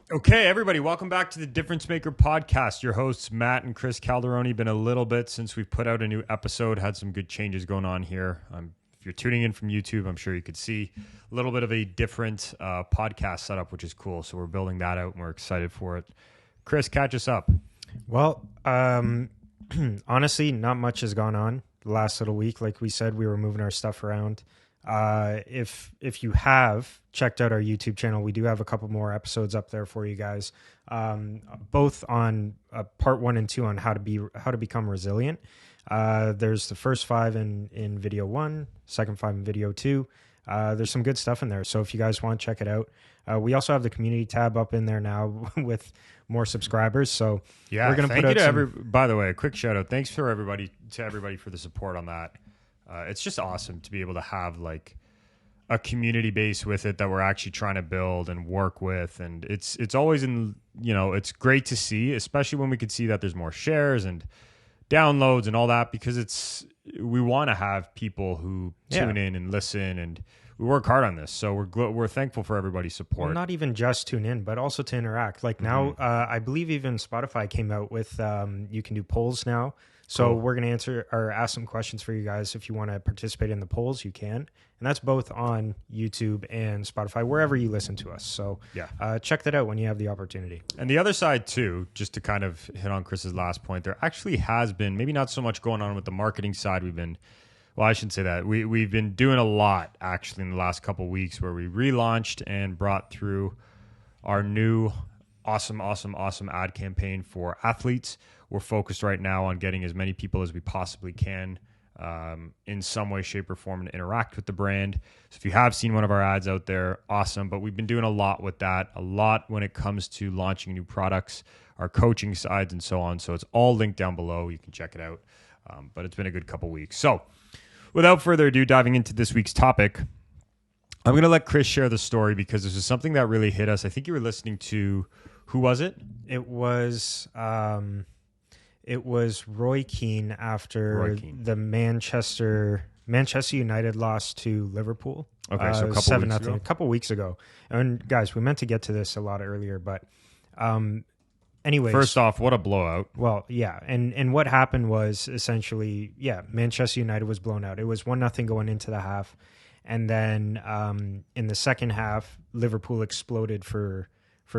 Okay, everybody, welcome back to the Difference Maker podcast. Your hosts, Matt and Chris Calderoni. Been a little bit since we've put out a new episode. Had some good changes going on here. If you're tuning in from YouTube, I'm sure you could see a little bit of a different podcast setup, which is cool. So we're building that out and we're excited for it. Chris, catch us up. Well, honestly, not much has gone on the last little week. Like we said, we were moving our stuff around. If you have checked out our YouTube channel, we do have a couple more episodes up there for you guys, both on part 1 and 2 on how to become resilient. There's the first 5 in video 1, second 5 in video 2. There's some good stuff in there. So if you guys want, check it out. We also have the community tab up in there now with more subscribers. So yeah, we're going to put out by the way, a quick shout out. Thanks for everybody for the support on that. It's just awesome to be able to have like a community base with it that we're actually trying to build and work with. And it's always it's great to see, especially when we can see that there's more shares and downloads and all that, because we want to have people who tune in and listen, and we work hard on this. So we're thankful for everybody's support. Well, not even just tune in, but also to interact. Like now, I believe even Spotify came out with, you can do polls now. So We're going to answer or ask some questions for you guys. If you want to participate in the polls, you can. And that's both on YouTube and Spotify, wherever you listen to us. So check that out when you have the opportunity. And the other side too, just to kind of hit on Chris's last point, there actually has been maybe not so much going on with the marketing side. I shouldn't say that. We've been doing a lot actually in the last couple of weeks, where we relaunched and brought through our new awesome ad campaign for athletes. We're focused right now on getting as many people as we possibly can in some way, shape, or form to interact with the brand. So if you have seen one of our ads out there, awesome. But we've been doing a lot with that, a lot when it comes to launching new products, our coaching sides, and so on. So it's all linked down below. You can check it out. But it's been a good couple weeks. So without further ado, diving into this week's topic, I'm going to let Chris share the story, because this is something that really hit us. I think you were listening to, who was it? It was Roy Keane after the Manchester United lost to Liverpool. Okay, so a couple weeks ago. A couple weeks ago. And guys, we meant to get to this a lot earlier, but anyways. First off, what a blowout. Well, yeah, and what happened was essentially, Manchester United was blown out. It was 1-0 going into the half, and then in the second half, Liverpool exploded for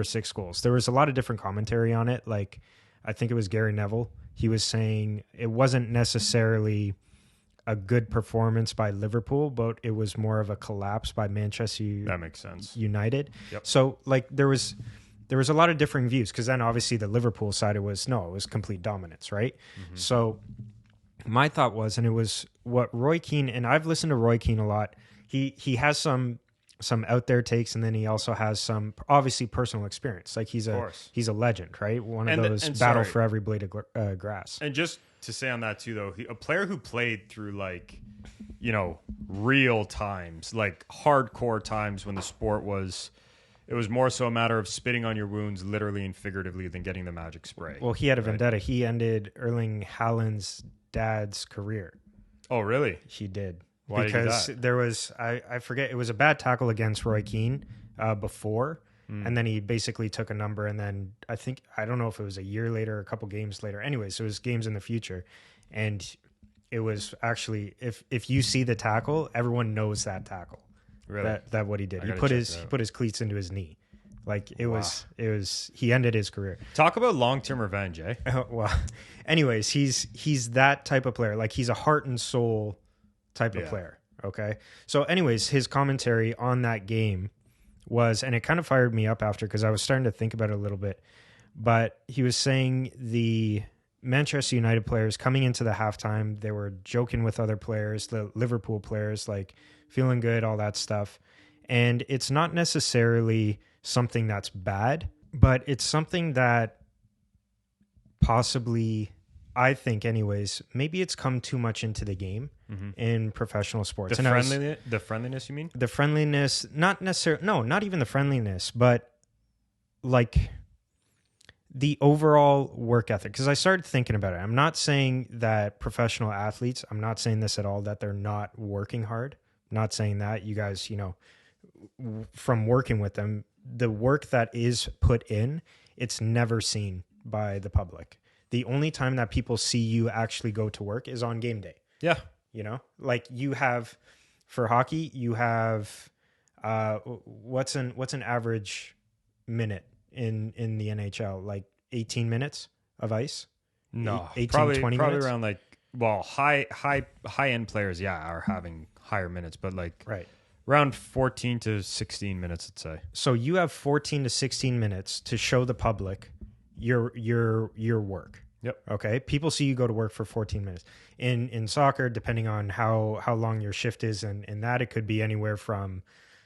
6 goals. There was a lot of different commentary on it. Like, I think it was Gary Neville. He was saying it wasn't necessarily a good performance by Liverpool, but it was more of a collapse by Manchester that makes sense. United. Yep. So like there was a lot of different views, because then obviously the Liverpool side, it was complete dominance, right? Mm-hmm. So my thought was, and it was what Roy Keane, and I've listened to Roy Keane a lot. He has some out there takes, and then he also has some obviously personal experience. Like he's a legend, right? One of those battle for every blade of grass. And just to say on that too, though, a player who played through like, real times, like hardcore times when the sport was, it was more so a matter of spitting on your wounds, literally and figuratively, than getting the magic spray. Well, he had a vendetta. He ended Erling Haaland's dad's career. Oh, really? He did. Why because did there was, I forget, it was a bad tackle against Roy Keane before, and then he basically took a number, and then I don't know if it was a year later or a couple games later. Anyways, it was games in the future, and it was actually, if you see the tackle, everyone knows that tackle. Really? That what he did. He put his cleats into his knee. Like it was he ended his career. Talk about long-term revenge, eh? Well, anyways, he's that type of player. Like he's a heart and soul type of player. Okay. So anyways, his commentary on that game was, and it kind of fired me up after, because I was starting to think about it a little bit, but he was saying the Manchester United players coming into the halftime, they were joking with other players, the Liverpool players, like feeling good, all that stuff. And it's not necessarily something that's bad, but it's something that possibly, I think anyways, maybe it's come too much into the game in professional sports. The friendliness, you mean? The friendliness, not necessarily, no, not even the friendliness, but like the overall work ethic. Because I started thinking about it. I'm not saying that professional athletes, I'm not saying this at all, that they're not working hard. I'm not saying that. You guys, from working with them, the work that is put in, it's never seen by the public. The only time that people see you actually go to work is on game day. Yeah. Like you have, for hockey, you have, what's an average minute in the NHL? Like 18 minutes of ice? No, 18, probably 20 probably minutes? around like, well, high end players, are having higher minutes, but like Right. around 14 to 16 minutes, I'd say. So you have 14 to 16 minutes to show the public your work. Yep. Okay. People see you go to work for 14 minutes. In soccer, depending on how long your shift is, and that it could be anywhere from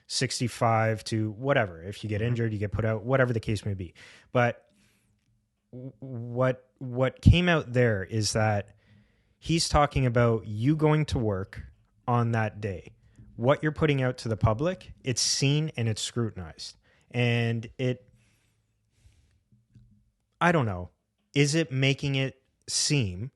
65 to whatever. If you get injured, you get put out, whatever the case may be. But what came out there is that he's talking about you going to work on that day. What you're putting out to the public, it's seen and it's scrutinized. And I don't know, is it making it seem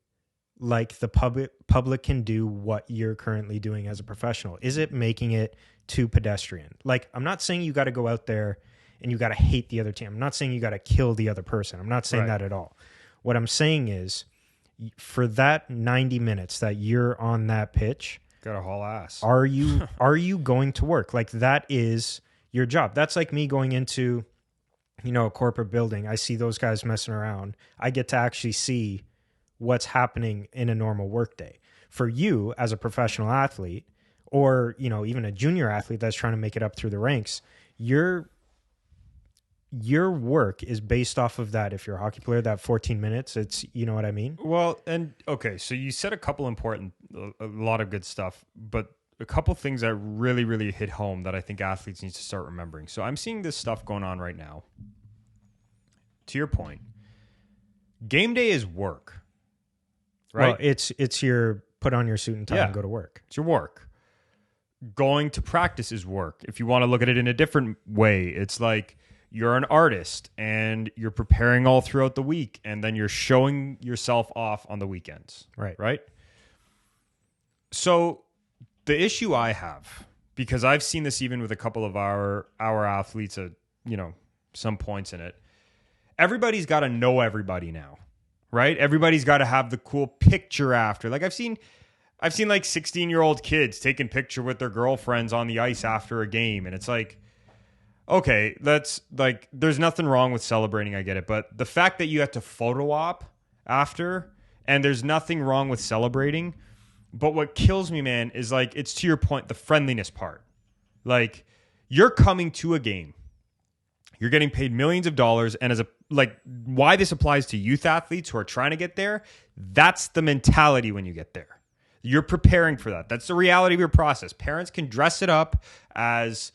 like the public can do what you're currently doing as a professional? Is it making it too pedestrian? Like, I'm not saying you got to go out there and you got to hate the other team. I'm not saying you got to kill the other person. I'm not saying that at all. What I'm saying is, for that 90 minutes that you're on that pitch, got a haul ass. Are you going to work? Like, that is your job. That's like me going into, a corporate building. I see those guys messing around. I get to actually see what's happening in a normal workday. For you as a professional athlete, or, even a junior athlete that's trying to make it up through the ranks, your work is based off of that. If you're a hockey player, that 14 minutes, it's, you know what I mean? Well, and okay, so you said a lot of good stuff, but a couple things that really, really hit home that I think athletes need to start remembering. So I'm seeing this stuff going on right now. To your point, game day is work, right? Well, it's your put on your suit and tie and go to work. It's your work. Going to practice is work. If you want to look at it in a different way, it's like you're an artist and you're preparing all throughout the week, and then you're showing yourself off on the weekends. Right? So the issue I have, because I've seen this even with a couple of our athletes at, some points in it, everybody's got to know everybody now, right? Everybody's got to have the cool picture after. Like I've seen like 16-year-old kids taking picture with their girlfriends on the ice after a game. And it's like, okay, there's nothing wrong with celebrating. I get it. But the fact that you have to photo op after, and there's nothing wrong with celebrating. But what kills me, man, is like, it's to your point, the friendliness part. Like, you're coming to a game. You're getting paid millions of dollars. And why this applies to youth athletes who are trying to get there, that's the mentality when you get there. You're preparing for that. That's the reality of your process. Parents can dress it up as,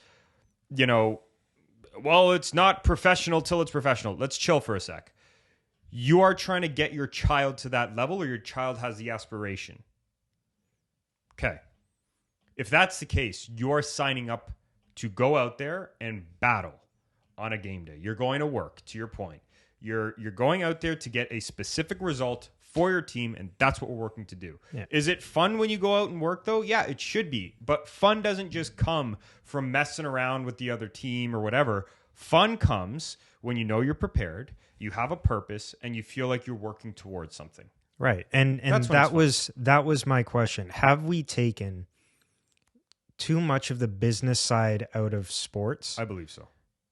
well, it's not professional till it's professional. Let's chill for a sec. You are trying to get your child to that level, or your child has the aspiration. Okay. If that's the case, you're signing up to go out there and battle on a game day. You're going to work, to your point. You're going out there to get a specific result for your team, and that's what we're working to do. Yeah. Is it fun when you go out and work, though? Yeah, it should be. But fun doesn't just come from messing around with the other team or whatever. Fun comes when you know you're prepared, you have a purpose, and you feel like you're working towards something. Right. And that was my question. Have we taken too much of the business side out of sports? I believe so.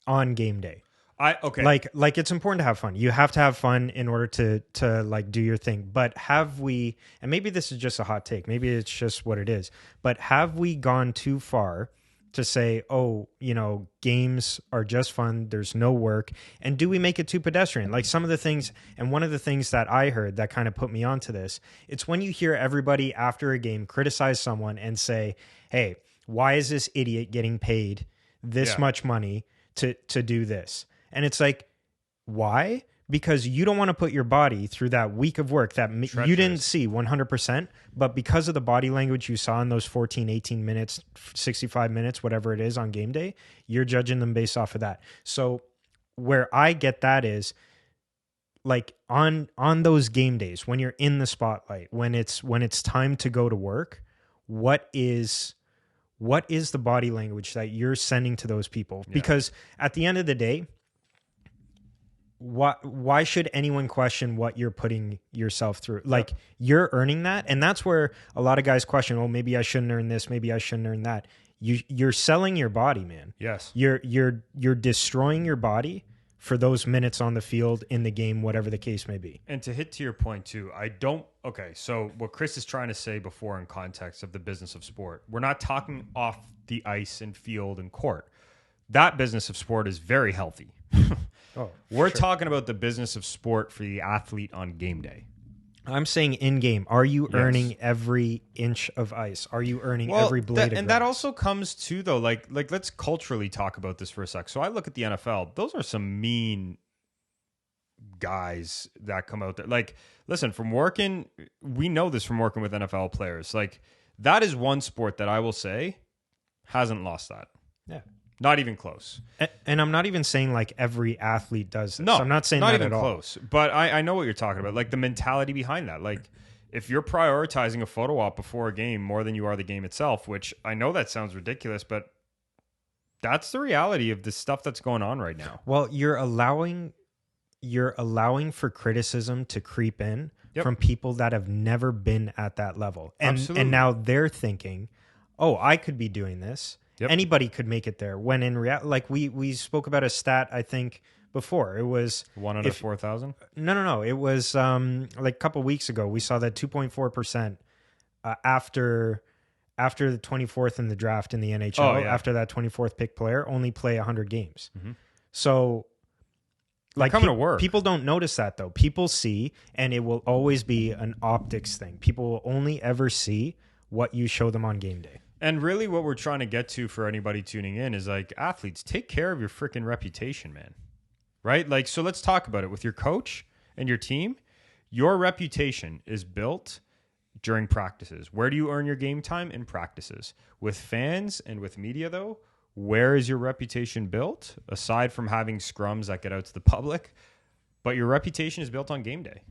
On game day. Okay. Like it's important to have fun. You have to have fun in order to like do your thing. But have we, and maybe this is just a hot take, maybe it's just what it is, but have we gone too far to say, games are just fun, there's no work, and do we make it too pedestrian? Like some of the things, and one of the things that I heard that kind of put me onto this, it's when you hear everybody after a game criticize someone and say, hey, why is this idiot getting paid this much money to do this. And it's like, why? Because you don't want to put your body through that week of work that you didn't see 100%, but because of the body language you saw in those 14, 18 minutes, 65 minutes, whatever it is on game day, you're judging them based off of that. So where I get that is like on those game days when you're in the spotlight, when it's time to go to work, what is the body language that you're sending to those people? Yeah. Because at the end of the day, why should anyone question what you're putting yourself through? Like, you're earning that. And that's where a lot of guys question, oh, maybe I shouldn't earn this. Maybe I shouldn't earn that. You're selling your body, man. Yes. You're destroying your body for those minutes on the field, in the game, whatever the case may be. And to hit to your point too, okay, so what Chris is trying to say before in context of the business of sport, we're not talking off the ice and field and court. That business of sport is very healthy. We're talking about the business of sport for the athlete on game day. I'm saying in game. Are you earning every inch of ice? Are you earning every blade of grass? And that also comes to, though, like let's culturally talk about this for a sec. So I look at the NFL. Those are some mean guys that come out there. Like, listen, we know this from working with NFL players. Like, that is one sport that I will say hasn't lost that. Yeah. Not even close. And I'm not even saying like every athlete does this. No, I'm not saying that at all. Not even close. But I know what you're talking about. Like the mentality behind that. Like if you're prioritizing a photo op before a game more than you are the game itself, which I know that sounds ridiculous, but that's the reality of the stuff that's going on right now. Well, you're allowing for criticism to creep in from people that have never been at that level. And now they're thinking, oh, I could be doing this. Yep. Anybody could make it there. When in reality, like we spoke about a stat, I think before, it was 1 out of 4,000. No. It was like a couple weeks ago. We saw that 2.4% after the 24th in the draft in the NHL. After that 24th pick player, only play 100 games. Mm-hmm. So, like, coming to work. People don't notice that though. People see, and it will always be an optics thing. People will only ever see what you show them on game day. And really what we're trying to get to for anybody tuning in is like, athletes, take care of your freaking reputation, man. Right? Like, so let's talk about it with your coach and your team. Your reputation is built during practices. Where do you earn your game time? In practices. With fans and with media, though, where is your reputation built? Aside from having scrums that get out to the public, but your reputation is built on game day.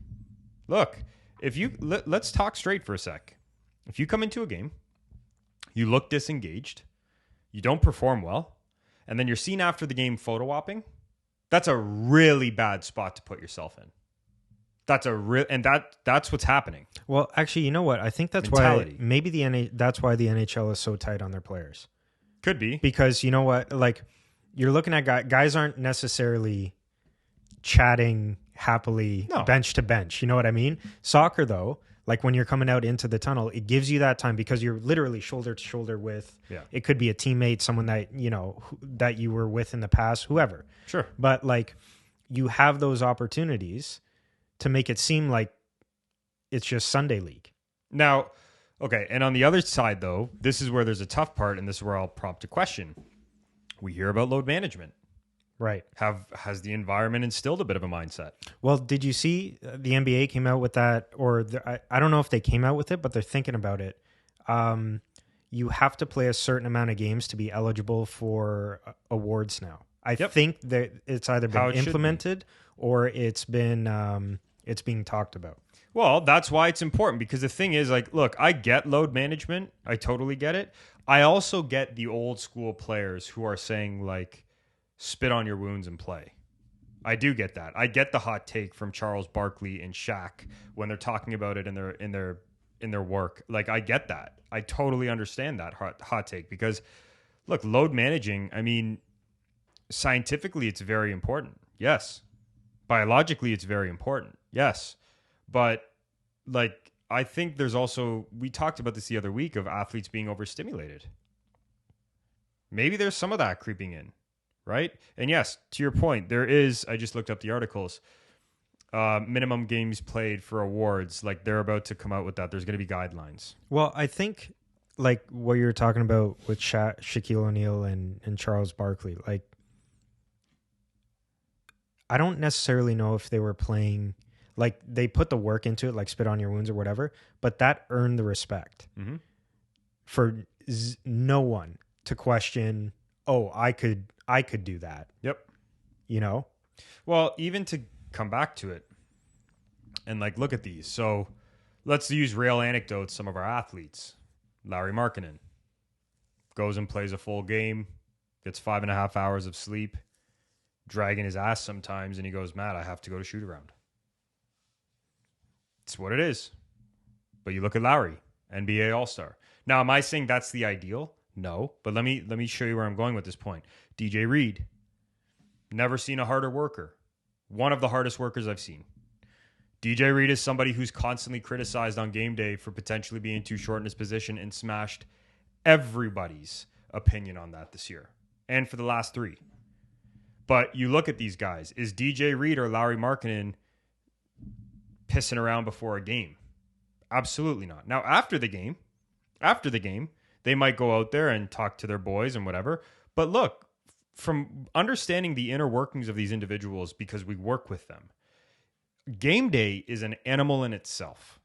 Look, let's talk straight for a sec. If you come into a game, you look disengaged, you don't perform well, and then you're seen after the game photo opping, that's a really bad spot to put yourself in. That's what's happening. Well, actually, you know what? I think that's why maybe that's why the NHL is so tight on their players. Could be. Because you know what? Like, you're looking at guys aren't necessarily chatting happily bench to bench. You know what I mean? Soccer, though, like when you're coming out into the tunnel, it gives you that time because you're literally shoulder to shoulder with, it could be a teammate, someone that, you know, that you were with in the past, whoever. Sure. But like, you have those opportunities to make it seem like it's just Sunday league. Now, okay. And on the other side though, this is where there's a tough part, and this is where I'll prompt a question. We hear about load management. Right. Has the environment instilled a bit of a mindset? Well, did you see the NBA came out with that, or I don't know if they came out with it, but they're thinking about it. You have to play a certain amount of games to be eligible for awards now. I think that it's either been implemented or it's been it's being talked about. Well, that's why it's important, because the thing is, like, look, I get load management. I totally get it. I also get the old school players who are saying, like, spit on your wounds and play. I do get that. I get the hot take from Charles Barkley and Shaq when they're talking about it in their work. Like, I get that. I totally understand that hot take, because look, load managing, I mean, scientifically it's very important. Yes. Biologically it's very important. Yes. But like, I think there's also, we talked about this the other week, of athletes being overstimulated. Maybe there's some of that creeping in. Right? And yes, to your point, there is, I just looked up the articles, minimum games played for awards. Like, they're about to come out with that. There's going to be guidelines. Well, I think, like what you're talking about with Shaquille O'Neal and Charles Barkley, like I don't necessarily know if they were playing, like they put the work into it, like spit on your wounds or whatever, but that earned the respect for no one to question, oh, I could do that. Yep. You know? Well, even to come back to it and like look at these. So let's use real anecdotes. Some of our athletes, Larry Markkinen goes and plays a full game, gets 5.5 hours of sleep, dragging his ass sometimes, and he goes, Matt, I have to go to shoot around. It's what it is. But you look at Lowry, NBA All-Star. Now, am I saying that's the ideal? No, but let me show you where I'm going with this point. DJ Reed, never seen a harder worker. One of the hardest workers I've seen. DJ Reed is somebody who's constantly criticized on game day for potentially being too short in his position and smashed everybody's opinion on that this year and for the last 3. But you look at these guys. Is DJ Reed or Larry Markkinen pissing around before a game? Absolutely not. Now, after the game, they might go out there and talk to their boys and whatever. But look, from understanding the inner workings of these individuals because we work with them, game day is an animal in itself.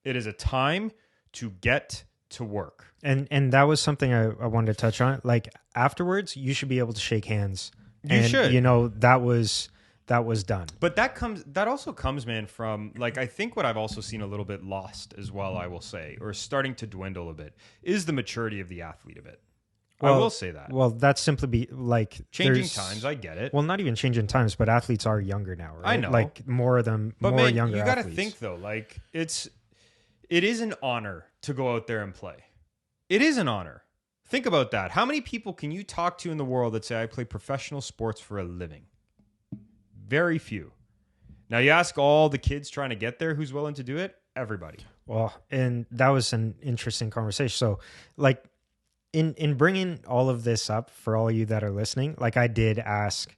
It is a time to get to work. And that was something I wanted to touch on. Like afterwards, you should be able to shake hands. You should. You know, that was done. But that also comes, man, from like I think what I've also seen a little bit lost as well, I will say, or starting to dwindle a bit, is the maturity of the athlete a bit. Well, I will say that. Well, that's simply be like changing times. I get it. Well, not even changing times, but athletes are younger now, right? I know. Like more of them, but more man, younger. You got to athletes. think though, like it is an honor to go out there and play. It is an honor. Think about that. How many people can you talk to in the world that say I play professional sports for a living? Very few. Now you ask all the kids trying to get there who's willing to do it. Everybody. Well, and that was an interesting conversation. So, like. In bringing all of this up for all of you that are listening, like I did ask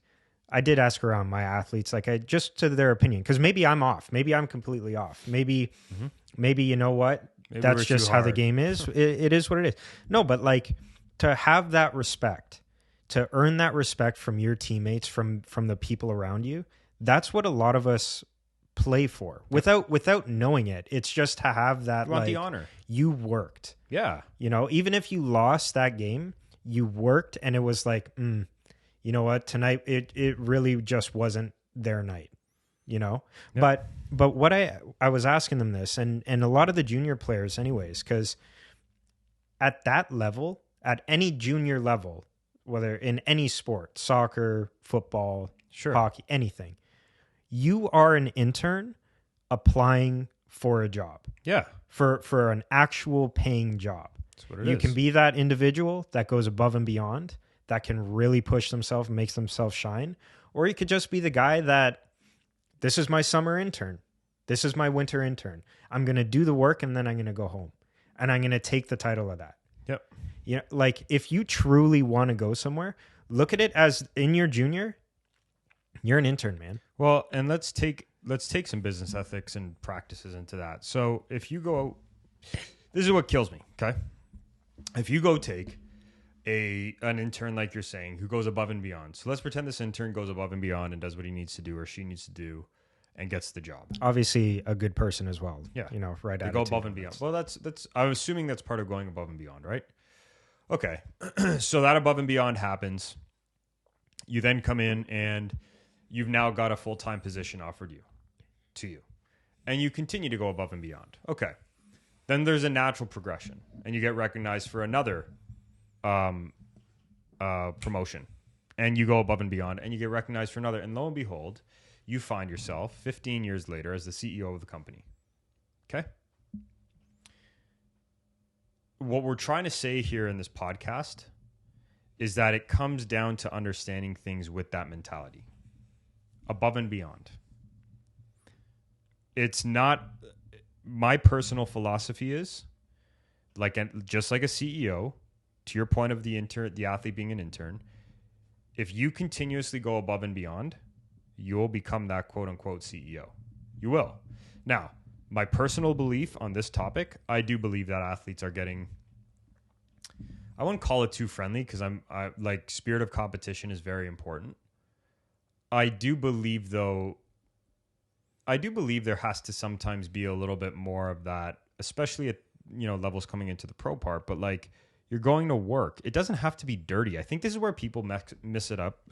around my athletes, like just to their opinion, because maybe I'm off, maybe I'm completely off, maybe you know what, maybe that's just how the game is. It is what it is. No, but like to have that respect, to earn that respect from your teammates, from the people around you, that's what a lot of us play for without knowing it. It's just to have that, you want like the honor. You worked. Yeah. You know, even if you lost that game, you worked, and it was like, you know what, tonight it really just wasn't their night, you know? Yep. But what I was asking them this, and a lot of the junior players anyways, because at that level, at any junior level, whether in any sport, soccer, football, hockey, anything, you are an intern applying for a job. Yeah. For an actual paying job. That's what it you is. can be that individual that goes above and beyond, that can really push themselves and makes themselves shine. Or you could just be the guy that, this is my summer intern. This is my winter intern. I'm going to do the work and then I'm going to go home. And I'm going to take the title of that. Yep. You know, like if you truly want to go somewhere, look at it as in your junior, you're an intern, man. Well, and let's take some business ethics and practices into that. So if you go, this is what kills me, okay? If you go take an intern like you're saying who goes above and beyond. So let's pretend this intern goes above and beyond and does what he needs to do or she needs to do and gets the job. Obviously a good person as well. Yeah. You know, right. They go above and beyond. Well, that's I'm assuming that's part of going above and beyond, right? Okay. So that above and beyond happens. You then come in and you've now got a full-time position offered to you. And you continue to go above and beyond. Okay. Then there's a natural progression. And you get recognized for another promotion. And you go above and beyond. And you get recognized for another. And lo and behold, you find yourself 15 years later as the CEO of the company. Okay? What we're trying to say here in this podcast is that it comes down to understanding things with that mentality. Above and beyond. It's not, my personal philosophy is just like a CEO, to your point of the athlete being an intern, if you continuously go above and beyond, you'll become that quote unquote CEO. You will. Now, my personal belief on this topic, I do believe that athletes are getting I wouldn't call it too friendly because I like spirit of competition is very important. I do believe though. I do believe there has to sometimes be a little bit more of that, especially at levels coming into the pro part. But like you're going to work, it doesn't have to be dirty. I think this is where people mix it up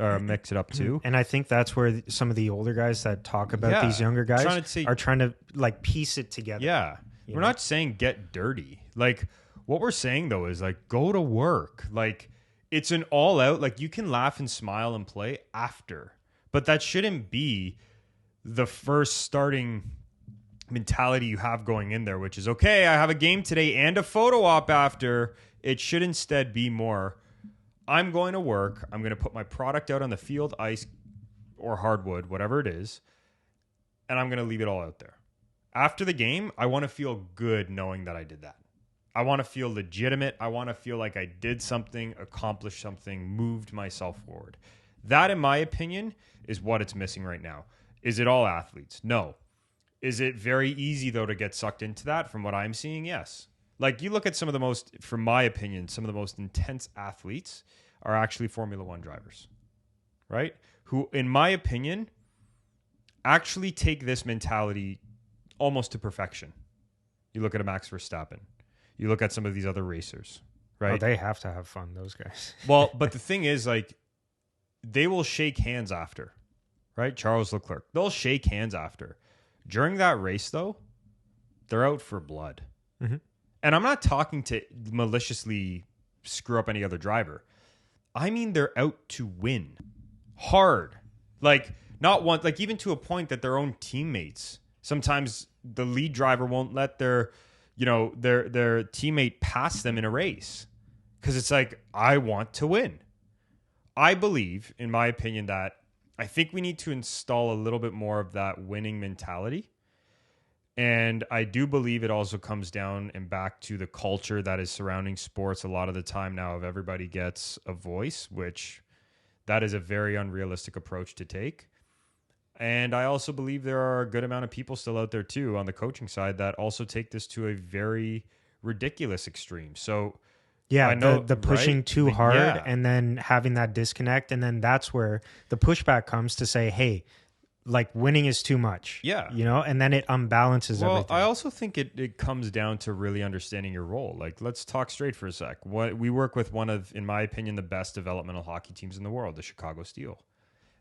too. And I think that's where some of the older guys that talk about these younger guys are trying to like piece it together. Yeah, we're not saying get dirty. Like what we're saying though is like go to work. Like it's an all out. Like you can laugh and smile and play after, but that shouldn't be the first starting mentality you have going in there, which is, okay, I have a game today and a photo op after. It should instead be more, I'm going to work, I'm going to put my product out on the field, ice, or hardwood, whatever it is, and I'm going to leave it all out there. After the game, I want to feel good knowing that I did that. I want to feel legitimate. I want to feel like I did something, accomplished something, moved myself forward. That, in my opinion, is what it's missing right now. Is it all athletes? No. Is it very easy, though, to get sucked into that from what I'm seeing? Yes. Like, you look at some of the most, from my opinion, some of the most intense athletes are actually Formula One drivers, right? Who, in my opinion, actually take this mentality almost to perfection. You look at a Max Verstappen. You look at some of these other racers, right? Oh, they have to have fun, those guys. Well, but the thing is, like, they will shake hands after. Right? Charles Leclerc. They'll shake hands after. During that race, though, they're out for blood. Mm-hmm. And I'm not talking to maliciously screw up any other driver. I mean, they're out to win. Hard. Like, not one, like even to a point that their own teammates, sometimes the lead driver won't let their teammate pass them in a race. Because it's like, I want to win. I believe, in my opinion, that I think we need to install a little bit more of that winning mentality. And I do believe it also comes down and back to the culture that is surrounding sports a lot of the time now, if everybody gets a voice, which that is a very unrealistic approach to take. And I also believe there are a good amount of people still out there too on the coaching side that also take this to a very ridiculous extreme. So yeah, I know, the pushing right? too hard and then having that disconnect. And then that's where the pushback comes to say, hey, like winning is too much. Yeah. And then it unbalances everything. I also think it comes down to really understanding your role. Like, let's talk straight for a sec. We work with one of, in my opinion, the best developmental hockey teams in the world, the Chicago Steel.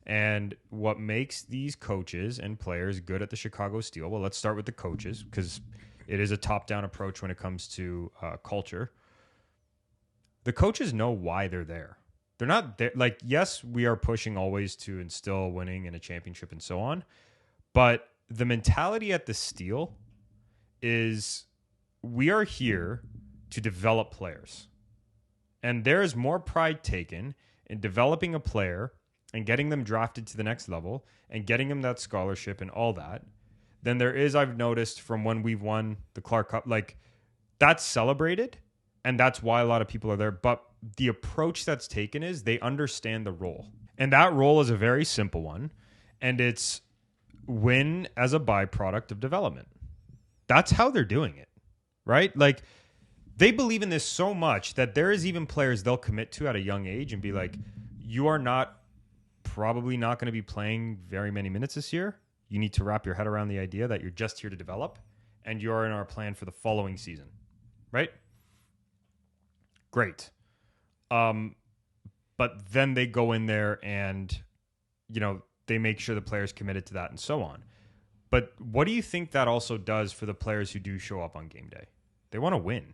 And what makes these coaches and players good at the Chicago Steel, well, let's start with the coaches because it is a top-down approach when it comes to culture. The coaches know why they're there. They're not there. Like, yes, we are pushing always to instill winning in a championship and so on. But the mentality at the Steel is we are here to develop players. And there is more pride taken in developing a player and getting them drafted to the next level and getting them that scholarship and all that than there is, I've noticed, from when we've won the Clark Cup. Like, that's celebrated. And that's why a lot of people are there. But the approach that's taken is they understand the role. And that role is a very simple one. And it's win as a byproduct of development. That's how they're doing it, right? Like, they believe in this so much that there is even players they'll commit to at a young age and be like, you are probably not going to be playing very many minutes this year. You need to wrap your head around the idea that you're just here to develop and you're in our plan for the following season, right? Great. But then they go in there and, they make sure the player's committed to that and so on. But what do you think that also does for the players who do show up on game day? They want to win.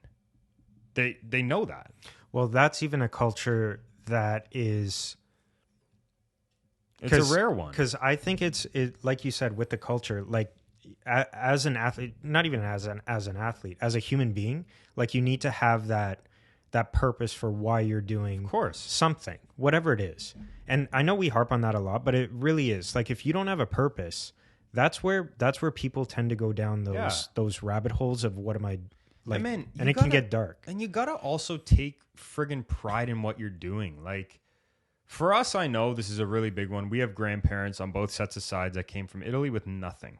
They know that. Well, that's even a culture that is... It's a rare one. Because I think it's like you said, with the culture, like as an athlete, not even as an athlete, as a human being, like you need to have that purpose for why you're doing something, whatever it is. And I know we harp on that a lot, but it really is. Like, if you don't have a purpose, that's where people tend to go down those rabbit holes of what am I like, and it can get dark. And you gotta also take friggin' pride in what you're doing. Like, for us, I know this is a really big one. We have grandparents on both sets of sides that came from Italy with nothing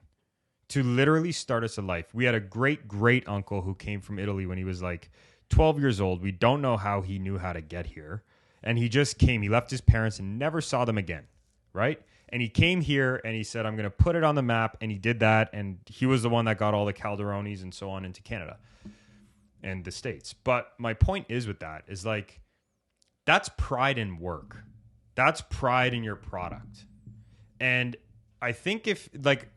to literally start us a life. We had a great uncle who came from Italy when he was like 12 years old. We don't know how he knew how to get here. And he just came. He left his parents and never saw them again, right? And he came here and he said, I'm going to put it on the map. And he did that. And he was the one that got all the Calderonis and so on into Canada and the States. But my point is with that is like, that's pride in work. That's pride in your product. And I think if like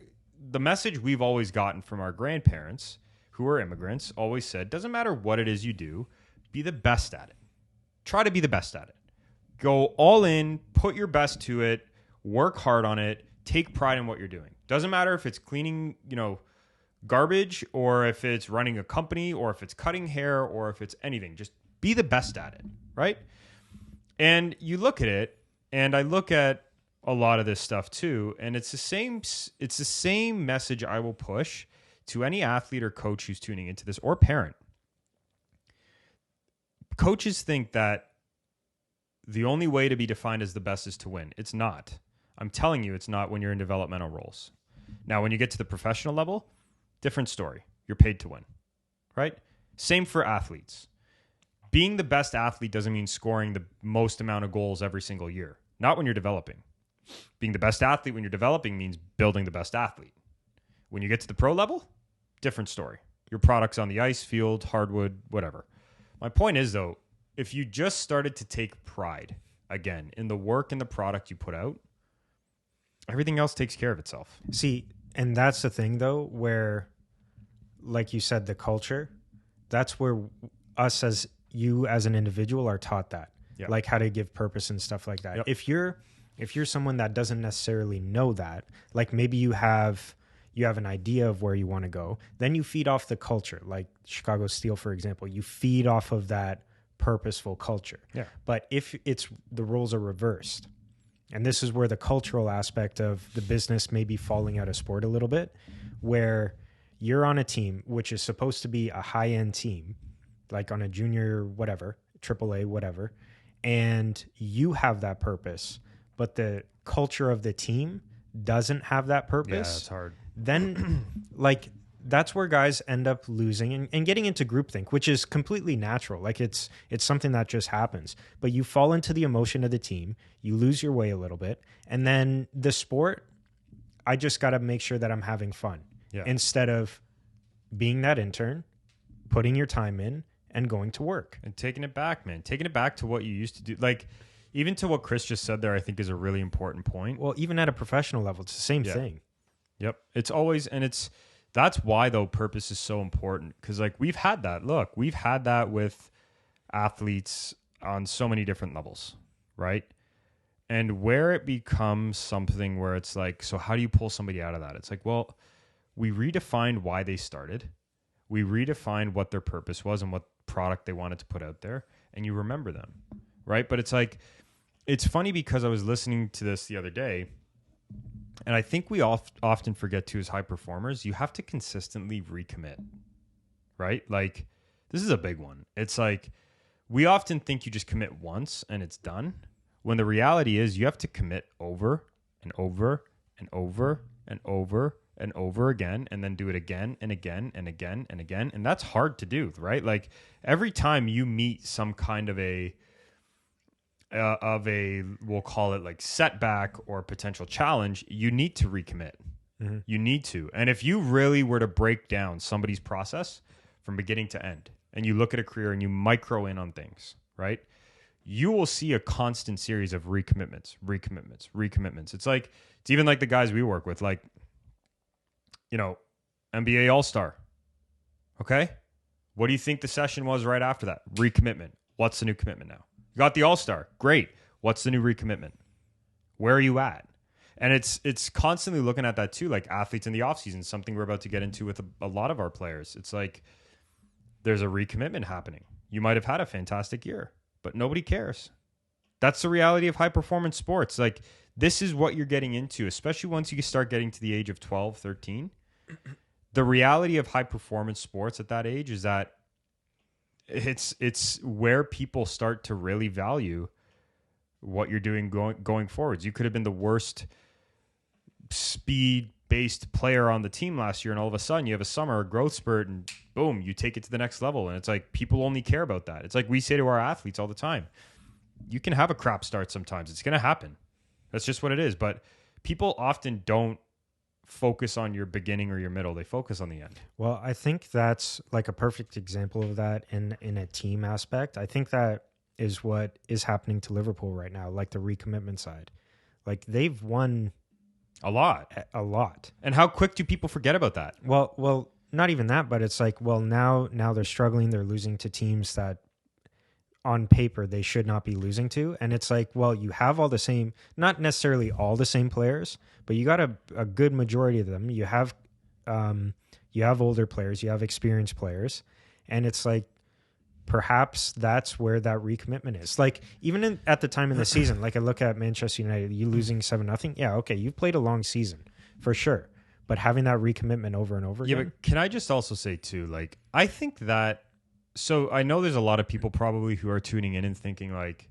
the message we've always gotten from our grandparents who are immigrants always said, doesn't matter what it is you do, be the best at it. Try to be the best at it. Go all in, put your best to it, work hard on it, take pride in what you're doing. Doesn't matter if it's cleaning, garbage or if it's running a company or if it's cutting hair or if it's anything. Just be the best at it, right? And you look at it, and I look at a lot of this stuff too, and it's the same message I will push to any athlete or coach who's tuning into this or parent. Coaches think that the only way to be defined as the best is to win. It's not. I'm telling you, it's not when you're in developmental roles. Now, when you get to the professional level, different story. You're paid to win, right? Same for athletes. Being the best athlete doesn't mean scoring the most amount of goals every single year. Not when you're developing. Being the best athlete when you're developing means building the best athlete. When you get to the pro level, different story. Your product's on the ice, field, hardwood, whatever. My point is, though, if you just started to take pride, again, in the work and the product you put out, everything else takes care of itself. See, and that's the thing, though, where, like you said, the culture, that's where us as you as an individual are taught that. Yeah. Like how to give purpose and stuff like that. Yep. If you're someone that doesn't necessarily know that, like maybe you have an idea of where you want to go, then you feed off the culture. Like Chicago Steel, for example, you feed off of that purposeful culture. Yeah. But if the roles are reversed, and this is where the cultural aspect of the business may be falling out of sport a little bit, where you're on a team which is supposed to be a high-end team, like on a junior whatever, AAA whatever, and you have that purpose, but the culture of the team doesn't have that purpose. Yeah, it's hard. Then, like, that's where guys end up losing and getting into groupthink, which is completely natural. Like, it's something that just happens. But you fall into the emotion of the team, you lose your way a little bit, and then the sport, I just got to make sure that I'm having fun. Yeah. Instead of being that intern, putting your time in, and going to work. And taking it back, man. Taking it back to what you used to do. Like, even to what Chris just said there, I think is a really important point. Well, even at a professional level, it's the same thing. Yep. It's always, and that's why, though, purpose is so important. Because, like, we've had that. Look, we've had that with athletes on so many different levels, right? And where it becomes something where it's like, so how do you pull somebody out of that? It's like, well, we redefined why they started. We redefined what their purpose was and what product they wanted to put out there, and you remember them, right? But it's like, it's funny because I was listening to this the other day, and I think we often forget too, as high performers, you have to consistently recommit, right? Like, this is a big one. It's like, we often think you just commit once and it's done, when the reality is you have to commit over and over and over and over and over again, and then do it again and again and again and again. And that's hard to do, right? Like, every time you meet some kind of a we'll call it like setback or potential challenge, you need to recommit. Mm-hmm. You need to. And if you really were to break down somebody's process from beginning to end, and you look at a career and you micro in on things, right? You will see a constant series of recommitments. It's like, it's even like the guys we work with, like, NBA All-Star. Okay? What do you think the session was right after that? Recommitment. What's the new commitment now? You got the All-Star. Great. What's the new recommitment? Where are you at? And it's constantly looking at that too, like athletes in the offseason, something we're about to get into with a lot of our players. It's like, there's a recommitment happening. You might have had a fantastic year, but nobody cares. That's the reality of high-performance sports. Like, this is what you're getting into, especially once you start getting to the age of 12, 13. The reality of high-performance sports at that age is that it's where people start to really value what you're doing going forwards. You could have been the worst speed based player on the team last year, and all of a sudden you have a summer a growth spurt, and boom, you take it to the next level. And it's like people only care about that. It's like we say to our athletes all the time, you can have a crap start sometimes. It's going to happen. That's just what it is. But people often don't focus on your beginning or your middle. They focus on the end. Well, I think that's like a perfect example of that in a team aspect. I think that is what is happening to Liverpool right now, like the recommitment side. Like they've won a lot. And how quick do people forget about that? Well, not even that, but it's like, well, now they're struggling. They're losing to teams that on paper they should not be losing to. And it's like, well, you have all the same, not necessarily all the same players, but you got a good majority of them. You have older players, you have experienced players. And it's like, perhaps that's where that recommitment is. Like even at the time in the season, like I look at Manchester United, you losing 7-0. Yeah. Okay. You've played a long season for sure, but having that recommitment over and over again. Yeah. But can I just also say too, like, I think that, so I know there's a lot of people probably who are tuning in and thinking like,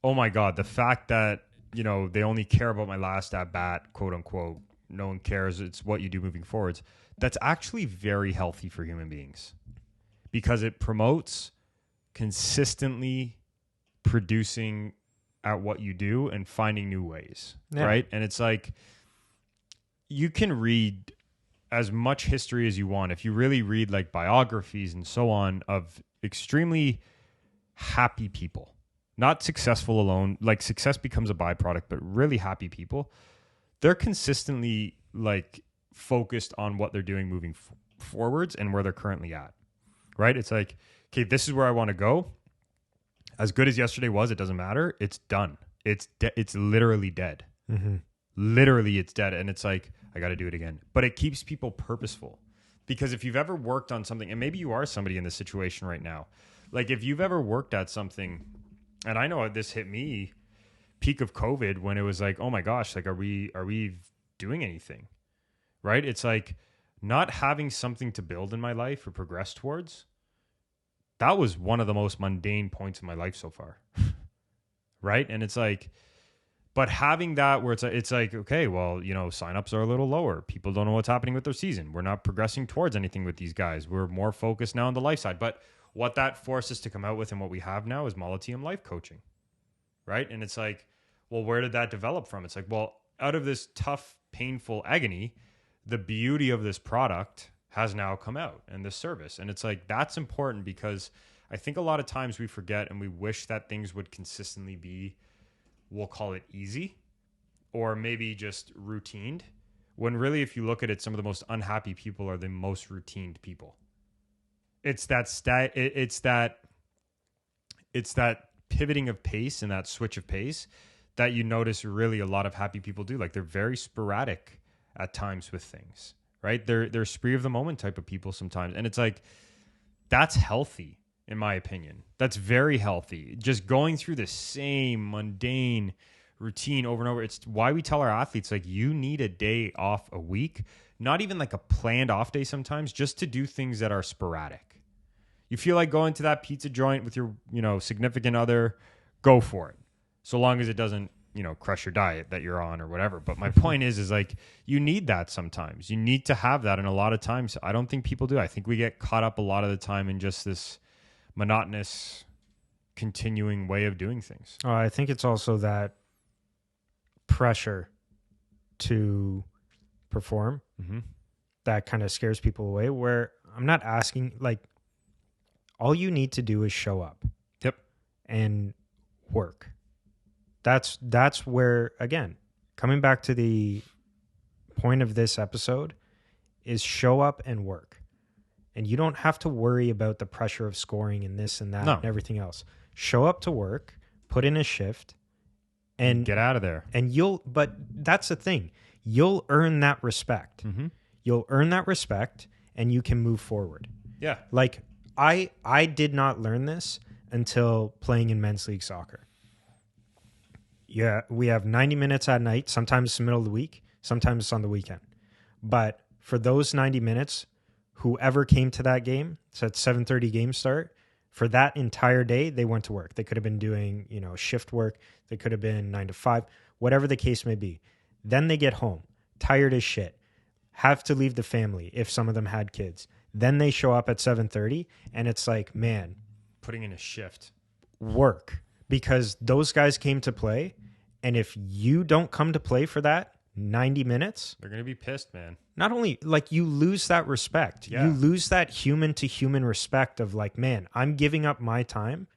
oh my God, the fact that, you know, they only care about my last at bat, quote unquote, no one cares. It's what you do moving forwards. That's actually very healthy for human beings, because it promotes consistently producing at what you do and finding new ways, right? And it's like, you can read as much history as you want. If you really read like biographies and so on of extremely happy people, not successful alone, like success becomes a byproduct, but really happy people, they're consistently like focused on what they're doing moving forwards and where they're currently at. Right? It's like, okay, this is where I want to go. As good as yesterday was, it doesn't matter. It's done. It's literally dead. Mm-hmm. Literally, it's dead. And it's like, I got to do it again. But it keeps people purposeful. Because if you've ever worked on something, and maybe you are somebody in this situation right now, like if you've ever worked at something, and I know this hit me, peak of COVID, when it was like, oh my gosh, like, are we doing anything? Right? It's like, not having something to build in my life or progress towards, that was one of the most mundane points in my life so far. Right? And it's like, but having that where it's like, okay, well, you know, signups are a little lower. People don't know what's happening with their season. We're not progressing towards anything with these guys. We're more focused now on the life side. But what that forced us to come out with and what we have now is Molliteum life coaching. Right? And it's like, well, where did that develop from? It's like, well, out of this tough, painful agony, the beauty of this product has now come out, and this service. And it's like, that's important, because I think a lot of times we forget and we wish that things would consistently be, we'll call it easy, or maybe just routined, when really, if you look at it, some of the most unhappy people are the most routined people. It's that pivoting of pace and that switch of pace that you notice really a lot of happy people do. Like, they're very sporadic at times with things, right? They're spree of the moment type of people sometimes. And it's like, that's healthy, in my opinion. That's very healthy. Just going through the same mundane routine over and over. It's why we tell our athletes, like, you need a day off a week, not even like a planned off day sometimes, just to do things that are sporadic. You feel like going to that pizza joint with your, you know, significant other, go for it. So long as it doesn't, you know, crush your diet that you're on or whatever. But my point is like, you need that sometimes. You need to have that. And a lot of times, I don't think people do. I think we get caught up a lot of the time in just this monotonous, continuing way of doing things. I think it's also that pressure to perform that kind of scares people away, where I'm not asking, like, all you need to do is show up. Yep. And work. That's where, again, coming back to the point of this episode, is show up and work. And you don't have to worry about the pressure of scoring and this and that and everything else. Show up to work, put in a shift, and get out of there. And but that's the thing. You'll earn that respect. Mm-hmm. You'll earn that respect, and you can move forward. Yeah. Like, I did not learn this until playing in men's league soccer. Yeah, we have 90 minutes at night. Sometimes it's the middle of the week. Sometimes it's on the weekend. But for those 90 minutes, whoever came to that game, so at 7:30 game start, for that entire day, they went to work. They could have been doing, you know, shift work. They could have been 9 to 5, whatever the case may be. Then they get home. tired as shit, have to leave the family if some of them had kids. Then they show up at 7:30 and it's like, man, putting in a shift. Work. Because those guys came to play, and if you don't come to play for that 90 minutes, they're going to be pissed, man. Not only like you lose that respect, you lose that human to human respect of like, man, I'm giving up my time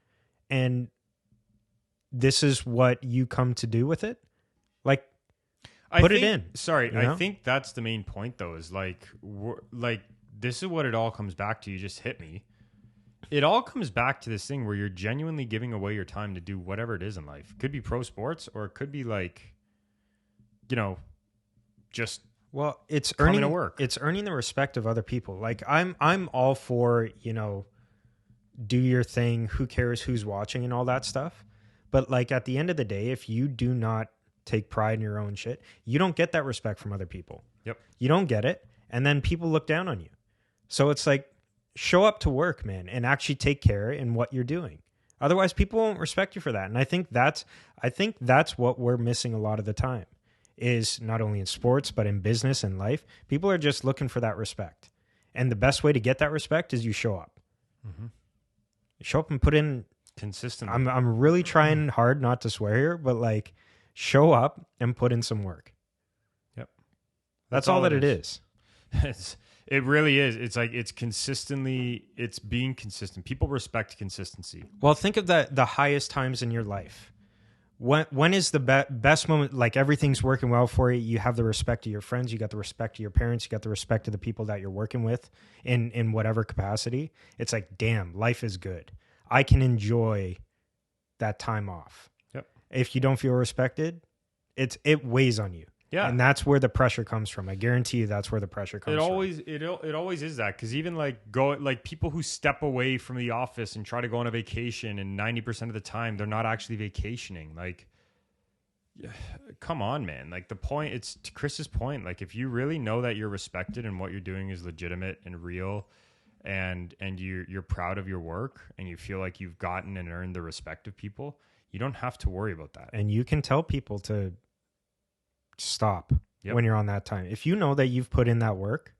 and this is what you come to do with it. Like, put it in. Sorry, I think that's the main point though, is like this is what it all comes back to. You just hit me. It all comes back to this thing where you're genuinely giving away your time to do whatever it is in life. It could be pro sports, or it could be like, just it's coming earning to work. It's earning the respect of other people. Like I'm all for, do your thing. Who cares who's watching and all that stuff. But like at the end of the day, if you do not take pride in your own shit, you don't get that respect from other people. Yep. You don't get it. And then people look down on you. So it's like, show up to work, man, and actually take care in what you're doing. Otherwise, people won't respect you for that. And I think that's what we're missing a lot of the time, is not only in sports, but in business and life. People are just looking for that respect. And the best way to get that respect is you show up. Mm-hmm. Show up and put in consistently. I'm really trying hard not to swear here, but like, show up and put in some work. Yep. That's all that it is. It really is. It's like it's being consistent. People respect consistency. Well, think of the highest times in your life. When is the best moment? Like everything's working well for you. You have the respect of your friends. You got the respect of your parents. You got the respect of the people that you're working with in whatever capacity. It's like, damn, life is good. I can enjoy that time off. Yep. If you don't feel respected, it weighs on you. Yeah. And that's where the pressure comes from. I guarantee you that's where the pressure comes from. It always is that, because even like people who step away from the office and try to go on a vacation, and 90% of the time they're not actually vacationing. Like, come on, man. Like it's to Chris's point. Like if you really know that you're respected and what you're doing is legitimate and real, and you're proud of your work and you feel like you've gotten and earned the respect of people, you don't have to worry about that. And you can tell people to stop when you're on that time. If you know that you've put in that work,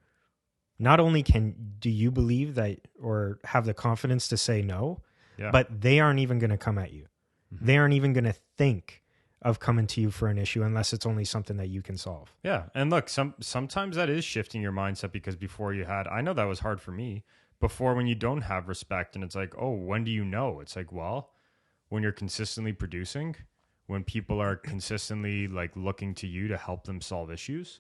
not only do you believe that or have the confidence to say no, but they aren't even going to come at you. Mm-hmm. They aren't even going to think of coming to you for an issue unless it's only something that you can solve. Yeah. And look, sometimes that is shifting your mindset, because before I know that was hard for me before, when you don't have respect and it's like, oh, when do you know? It's like, well, when you're consistently producing, when people are consistently like looking to you to help them solve issues,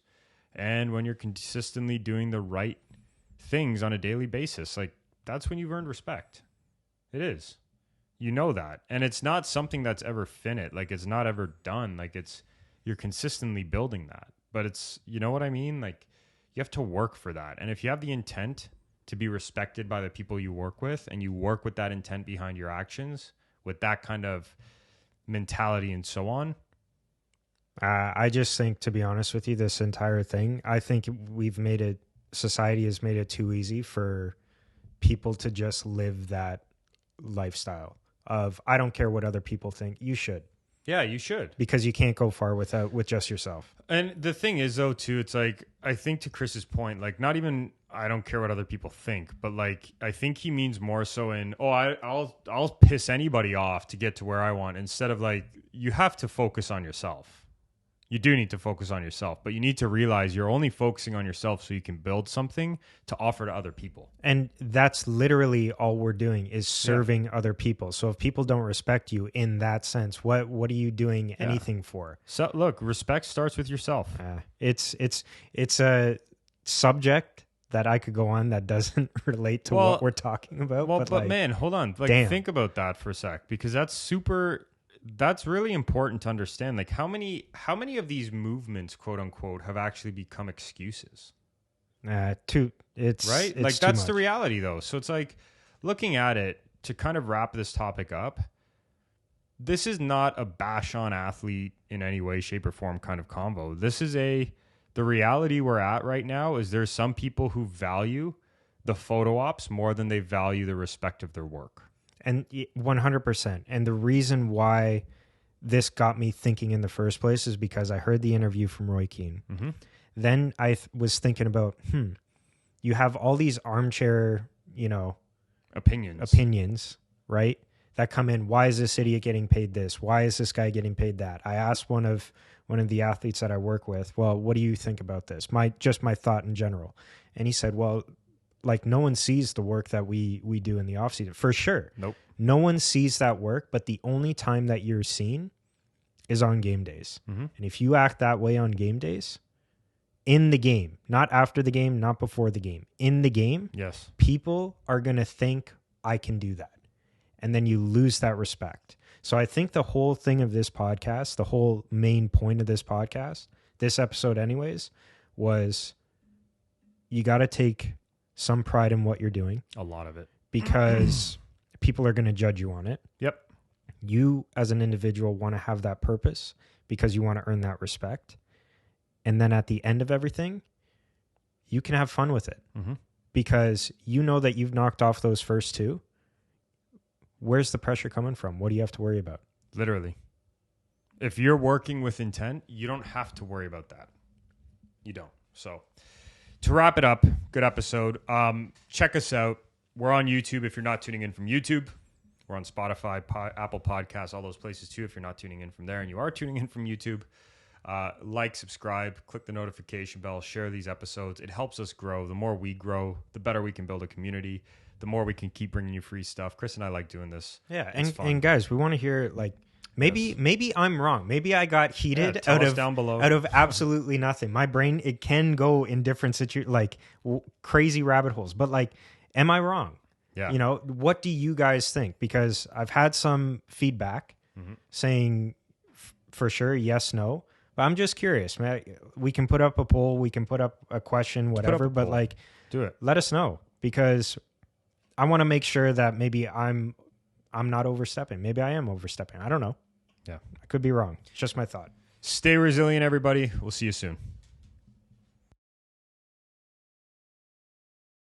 and when you're consistently doing the right things on a daily basis, like that's when you've earned respect. It is. You know that. And it's not something that's ever finite. Like it's not ever done. Like you're consistently building that. But it's, you know what I mean? Like you have to work for that. And if you have the intent to be respected by the people you work with, and you work with that intent behind your actions, with that kind of mentality and so on. I just think, to be honest with you, this entire thing, I think society has made it too easy for people to just live that lifestyle of, I don't care what other people think. You should. Yeah, you should. Because you can't go far with just yourself. And the thing is, though, too, it's like, I think to Chris's point, like not even, I don't care what other people think, but like, I think he means more so in, I'll piss anybody off to get to where I want, instead of like, you have to focus on yourself. You do need to focus on yourself, but you need to realize you're only focusing on yourself so you can build something to offer to other people. And that's literally all we're doing, is serving other people. So if people don't respect you in that sense, what are you doing anything for? So look, respect starts with yourself. It's a subject that I could go on that doesn't relate to what we're talking about. Well, but man, hold on. Like, think about that for a sec, because that's really important to understand. Like how many of these movements, quote unquote, have actually become excuses? Right? Like that's the reality though. So it's like, looking at it, to kind of wrap this topic up, this is not a bash on athlete in any way, shape, or form kind of convo. This is the reality we're at right now is there's some people who value the photo ops more than they value the respect of their work. And 100%. And the reason why this got me thinking in the first place is because I heard the interview from Roy Keane. Mm-hmm. then I was thinking about, you have all these armchair, opinions, right? That come in. Why is this idiot getting paid this? Why is this guy getting paid that? I asked one of the athletes that I work with, well, what do you think about this? My thought in general. And he said, well, like no one sees the work that we do in the off season for sure. Nope. No one sees that work, but the only time that you're seen is on game days. Mm-hmm. And if you act that way on game days, in the game, not after the game, not before the game, in the game, yes, people are going to think I can do that. And then you lose that respect. So I think the whole thing of this podcast, the whole main point of this podcast, this episode anyways, was you got to take some pride in what you're doing. A lot of it. Because people are going to judge you on it. Yep. You as an individual want to have that purpose because you want to earn that respect. And then at the end of everything, you can have fun with it. Mm-hmm. Because you know that you've knocked off those first two. Where's the pressure coming from? What do you have to worry about? Literally. If you're working with intent, you don't have to worry about that. You don't. So to wrap it up, good episode. Check us out. We're on YouTube if you're not tuning in from YouTube. We're on Spotify, Apple Podcasts, all those places too if you're not tuning in from there and you are tuning in from YouTube. Like, subscribe, click the notification bell, share these episodes. It helps us grow. The more we grow, the better we can build a community. The more we can keep bringing you free stuff. Chris and I like doing this. Yeah, and guys, we want to hear like maybe I'm wrong. Maybe I got heated out of down below. Out of absolutely nothing. My brain, it can go in different crazy rabbit holes. But like, am I wrong? Yeah. What do you guys think? Because I've had some feedback saying for sure yes, no. But I'm just curious, man. We can put up a poll, we can put up a question, whatever. But like, do it. Let us know because I want to make sure that maybe I'm not overstepping. Maybe I am overstepping. I don't know. Yeah. I could be wrong. It's just my thought. Stay resilient, everybody. We'll see you soon.